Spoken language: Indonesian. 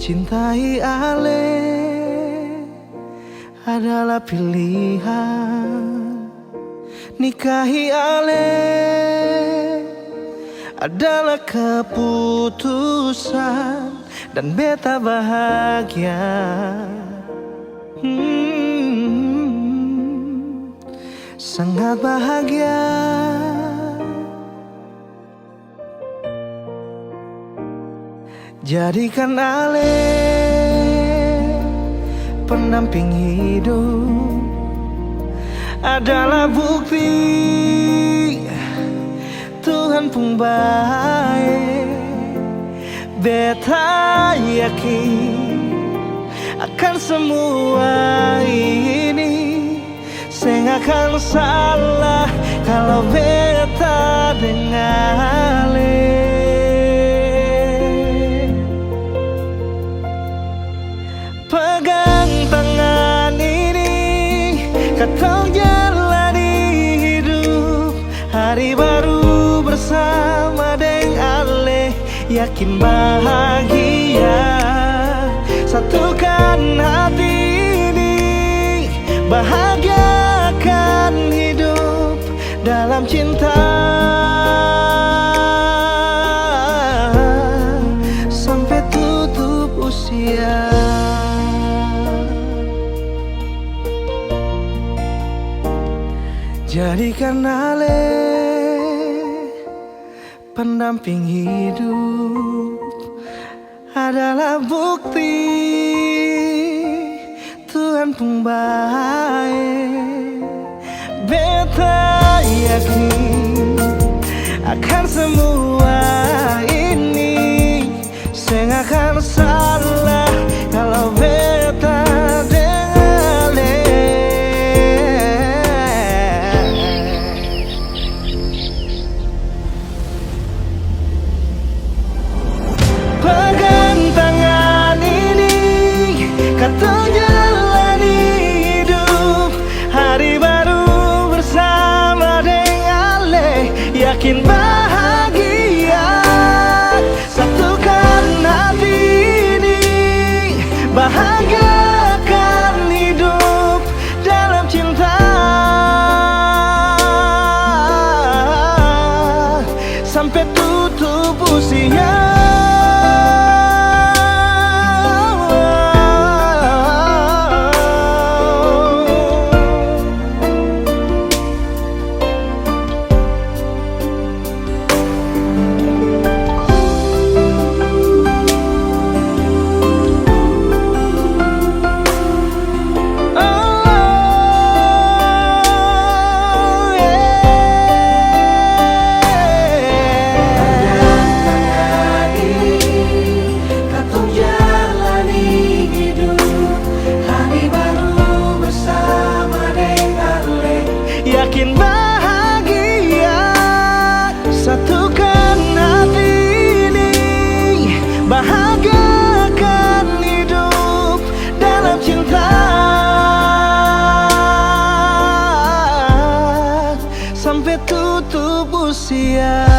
Cintai Ale adalah pilihan, nikahi Ale adalah keputusan, dan beta bahagia. Sangat bahagia. Jadikan Ale pendamping hidup, adalah bukti Tuhan pun baik. Beta yakin akan semua ini, seng akan salah kalau beta dengan Ale. Pegang tangan ini, katong jalani hidup hari baru bersama dengan Ale. Yakin bahagia, satukan hati ini, bahagiakan hidup dalam cinta sampai tutup usia. Jadikan Ale pendamping hidup, adalah bukti Tuhan pun baik. Beta yakin akan semua ini, seng akan salah kalau beta dengan Ale. Pegang tangan ini, katong jalani hidup hari baru bersama dengan Ale. Yakin bahagia, satukan hati ini, bahagiakan hidup dalam cinta sampai tutup usia. Yakin bahagia, satukan hati ini, bahagiakan hidup dalam cinta sampai tutup usia.